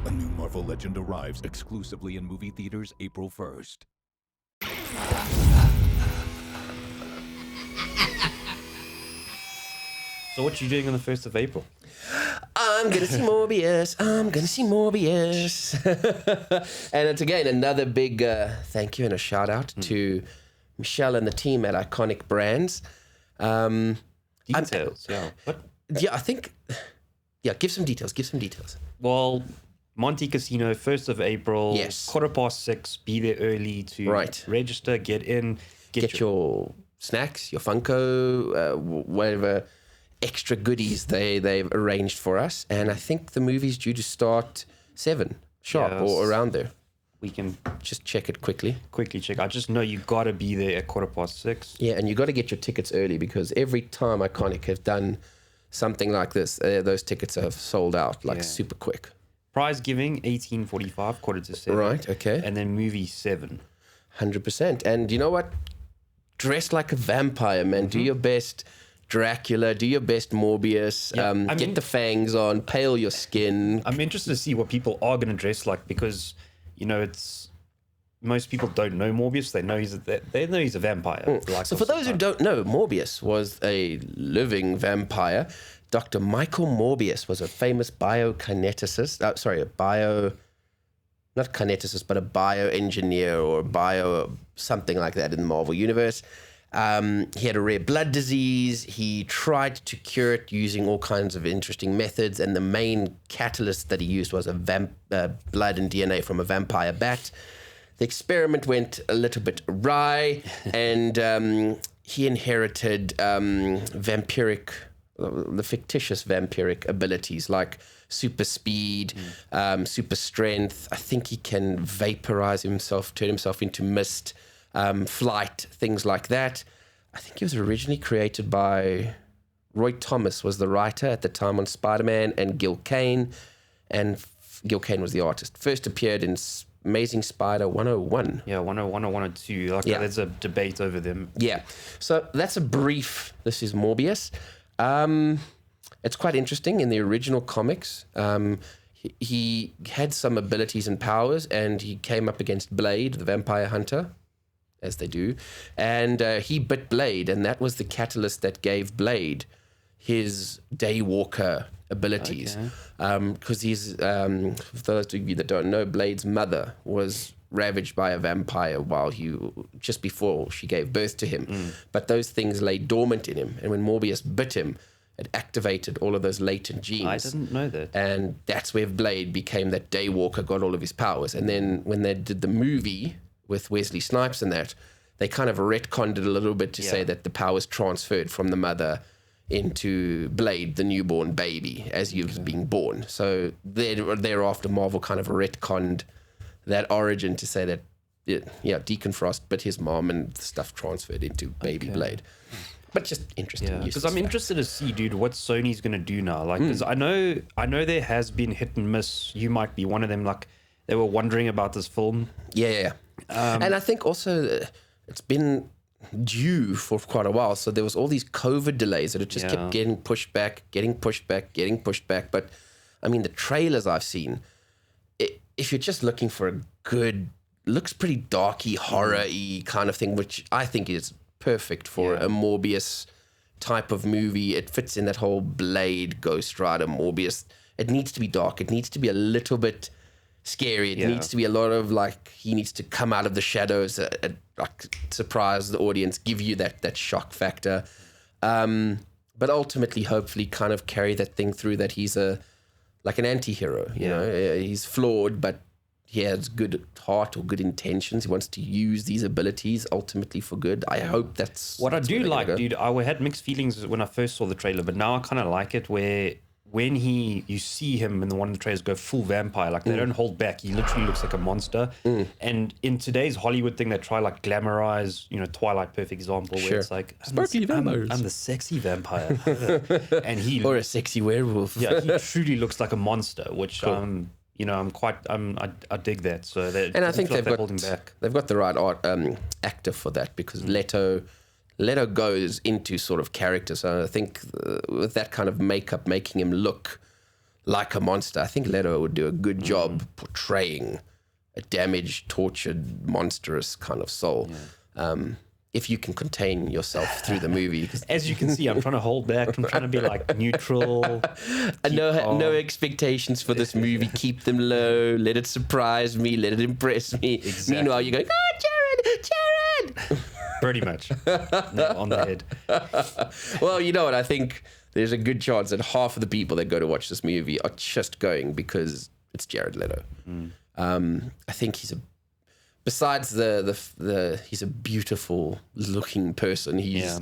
A new Marvel Legend arrives exclusively in movie theaters April 1st. So what you doing on the 1st of April? I'm gonna see Morbius. I'm gonna see Morbius. And it's again another big thank you and a shout out to Michelle and the team at Iconique Brands. Details, yeah. What? Yeah, I think. Yeah, give some details. Well, Monte Casino, 1st of April, Yes. 6:15, be there early to register, get in, Get your snacks, your Funko, whatever extra goodies they've arranged for us. And I think the movie's due to start 7 sharp or around there. We can just check it quickly. Quickly check. I just know you got to be there at 6:15. Yeah, and you got to get your tickets early because every time Iconic have done something like this, those tickets have sold out super quick. Prize giving 18:45, 6:45. Right. Okay. And then movie 7. 100%. And you know what? Dress like a vampire, man. Do your best Dracula. Do your best Morbius. Yeah, get the fangs on. Pale your skin. I'm interested to see what people are going to dress like because, it's most people don't know Morbius. They know he's a vampire. So for those who don't know, Morbius was a living vampire. Dr. Michael Morbius was a famous biokineticist. Not kineticist, but a bioengineer or something like that in the Marvel Universe. He had a rare blood disease. He tried to cure it using all kinds of interesting methods, and the main catalyst that he used was blood and DNA from a vampire bat. The experiment went a little bit awry, and he inherited the fictitious vampiric abilities like super speed, super strength. I think he can vaporize himself, turn himself into mist, flight, things like that. I think he was originally created by Roy Thomas was the writer at the time on Spider-Man, and Gil Kane. And Gil Kane was the artist. First appeared in Amazing Spider 101. Yeah, 101 or 102. There's a debate over them. Yeah. So that's a brief. This is Morbius. It's quite interesting. In the original comics, he had some abilities and powers, and he came up against Blade, the vampire hunter, as they do, and he bit Blade, and that was the catalyst that gave Blade his Daywalker abilities. Because he's, for those of you that don't know, Blade's mother was ravaged by a vampire just before she gave birth to him. But those things lay dormant in him, and when Morbius bit him, it activated all of those latent genes. I didn't know that. And that's where Blade became that Daywalker, got all of his powers. And then when they did the movie with Wesley Snipes and that, they kind of retconned it a little bit to say that the powers transferred from the mother into Blade, the newborn baby, as he was being born. So thereafter, Marvel kind of retconned that origin to say that, Deacon Frost bit his mom and stuff transferred into baby Blade. But just interesting. Yeah, because I'm interested to see, dude, what Sony's going to do now. Because I know there has been hit and miss. You might be one of them. They were wondering about this film. Yeah. And I think also it's been due for quite a while. So there was all these COVID delays that it just kept getting pushed back. But I mean, the trailers I've seen, if you're just looking for a good, looks pretty darky, horror-y kind of thing, which I think is perfect for a Morbius type of movie. It fits in that whole Blade, Ghost Rider, Morbius. It needs to be dark. It needs to be a little bit scary. It needs to be a lot of he needs to come out of the shadows, surprise the audience, give you that shock factor. But ultimately, hopefully, kind of carry that thing through that he's an anti-hero. You know, he's flawed, but he has good heart or good intentions. He wants to use these abilities ultimately for good. I hope that's what I do like, dude. I had mixed feelings when I first saw the trailer, but now I kind of like it where when you see him in one of the trailers go full vampire, they don't hold back. He literally looks like a monster. And in today's Hollywood thing, they try glamorize, Twilight, perfect example, where it's sparkly vampires. I'm the sexy vampire, and or a sexy werewolf. Yeah, he truly looks like a monster, which I dig that. So and I think they've holding back. They've got the right actor for that because Leto goes into sort of character. So I think with that kind of makeup, making him look like a monster. I think Leto would do a good job portraying a damaged, tortured, monstrous kind of soul. If you can contain yourself through the movie. As you can see, I'm trying to hold back. I'm trying to be like neutral. No expectations for this movie. Keep them low. Let it surprise me. Let it impress me. Exactly. Meanwhile, you're going, Jared. Pretty much. No, on the head. Well, you know what? I think there's a good chance that half of the people that go to watch this movie are just going because it's Jared Leto. I think besides he's a beautiful looking person. He's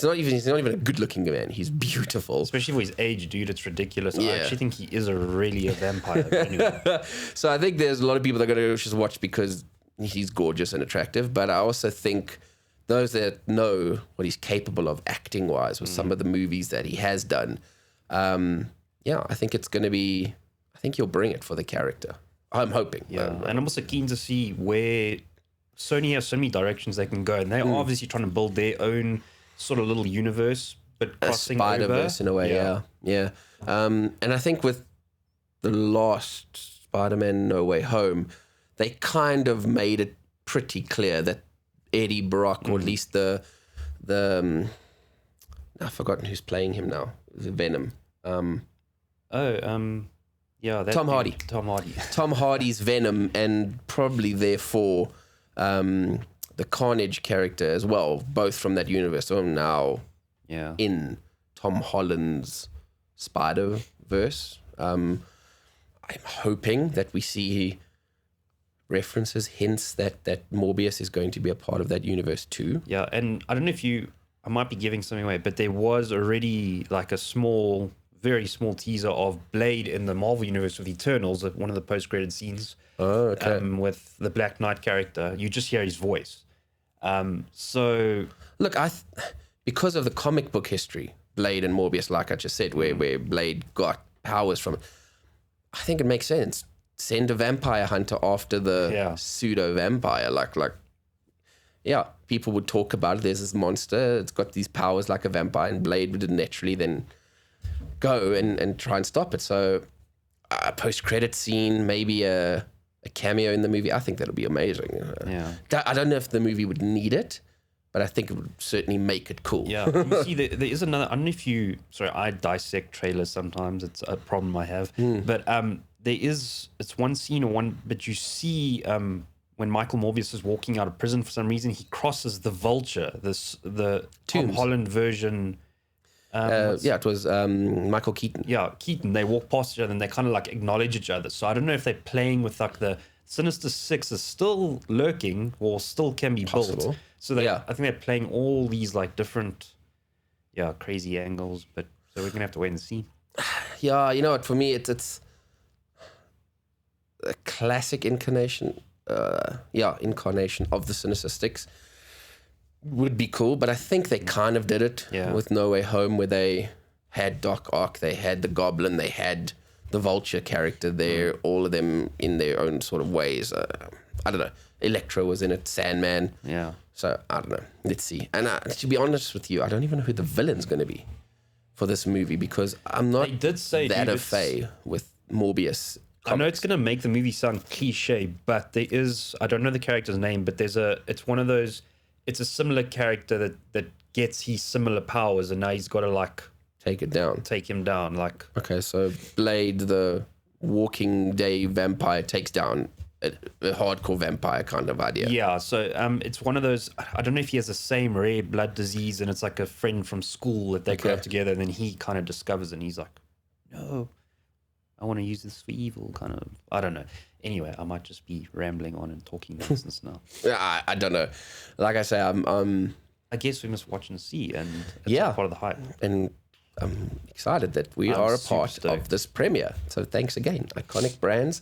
not even a good looking man. He's beautiful. Especially for his age, dude. It's ridiculous. I actually think he is really a vampire. Anyway. So I think there's a lot of people that are going to just watch because he's gorgeous and attractive. But I also think those that know what he's capable of acting wise with some of the movies that he has done, I think it's going to be. I think he'll bring it for the character. I'm hoping. Yeah, and I'm also keen to see where Sony has so many directions they can go, and they're obviously trying to build their own sort of little universe, but crossing Spider-Verse in a way. Yeah. And I think with the last Spider-Man No Way Home, they kind of made it pretty clear that Eddie Brock, or at least the I've forgotten who's playing him now. The Venom. Yeah, Tom Hardy. Tom Hardy's Venom, and probably therefore the Carnage character as well, both from that universe. So now in Tom Holland's Spider-Verse. I'm hoping that we see references, hints that Morbius is going to be a part of that universe too. Yeah, and I don't know I might be giving something away, but there was already like a very small teaser of Blade in the Marvel Universe with Eternals, one of the post-credit scenes. Oh, okay. With the Black Knight character. You just hear his voice. So... Look, because of the comic book history, Blade and Morbius, like I just said, where Blade got powers from it, I think it makes sense. Send a vampire hunter after the pseudo-vampire. People would talk about it. There's this monster, it's got these powers like a vampire, and Blade would naturally then go and try and stop it. So a post-credit scene, maybe a cameo in the movie, I think that'll be amazing. I don't know if the movie would need it, but I think it would certainly make it cool. Yeah, you see, there is another, I don't know if I dissect trailers sometimes, it's a problem I have, but it's one scene but you see when Michael Morbius is walking out of prison, for some reason, he crosses the Vulture, the Tom Holland version. It was Michael Keaton. Yeah, Keaton. They walk past each other and they kind of like acknowledge each other. So I don't know if they're playing with like the Sinister Six is still lurking or still can be built. So I think they're playing all these like different, crazy angles. But so we're gonna have to wait and see. Yeah, you know what? For me, it's a classic incarnation. Incarnation of the Sinister Six would be cool, but I think they kind of did it with No Way Home, where they had Doc Ock, they had the Goblin, they had the Vulture character there, all of them in their own sort of ways. I don't know. Electro was in it, Sandman. Yeah. So I don't know. Let's see. And to be honest with you, I don't even know who the villain's going to be for this movie, because I'm not that au fait with Morbius. I know it's going to make the movie sound cliche, but there is, I don't know the character's name, but it's one of those, it's a similar character that gets his similar powers, and now he's got to take him down. Okay, so Blade, the Walking Day vampire, takes down a hardcore vampire kind of idea. Yeah, so it's one of those, I don't know if he has the same rare blood disease, and it's like a friend from school that they grow up together, and then he kind of discovers, and he's like, no, I want to use this for evil, kind of. I don't know. Anyway, I might just be rambling on and talking nonsense now. I don't know. Like I say, I guess we must watch and see, and it's part of the hype. And I'm excited that we are a part of this premiere. So thanks again, Iconique Brands.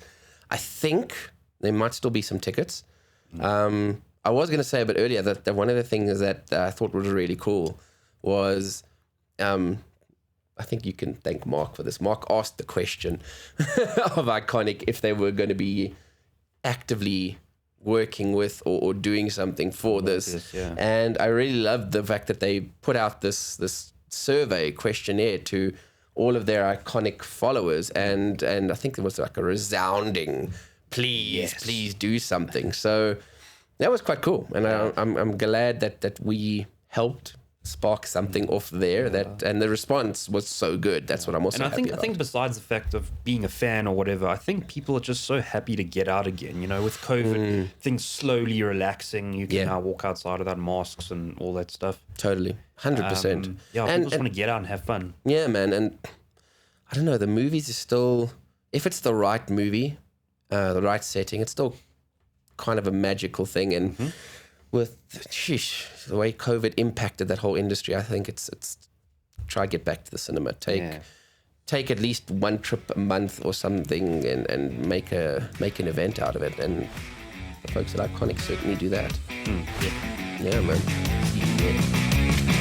I think there might still be some tickets. I was going to say a bit earlier that one of the things that I thought was really cool was... I think you can thank Mark for this. Mark asked the question of Iconic if they were going to be actively working with or doing something for this. And I really loved the fact that they put out this survey questionnaire to all of their iconic followers, and I think there was like a resounding please do something. So that was quite cool, and I'm glad that we helped spark something off there, and the response was so good. That's what I'm also happy about. I think besides the fact of being a fan or whatever, I think people are just so happy to get out again. You know, with COVID, things slowly relaxing. You can now walk outside without masks and all that stuff. Totally, 100%. Yeah, people just want to get out and have fun. Yeah, man, and I don't know, the movies is still, if it's the right movie, the right setting, it's still kind of a magical thing. And with the way COVID impacted that whole industry, I think it's try to get back to the cinema. Take at least one trip a month or something, and make an event out of it. And the folks at Iconic certainly do that. Yeah, man. Yeah.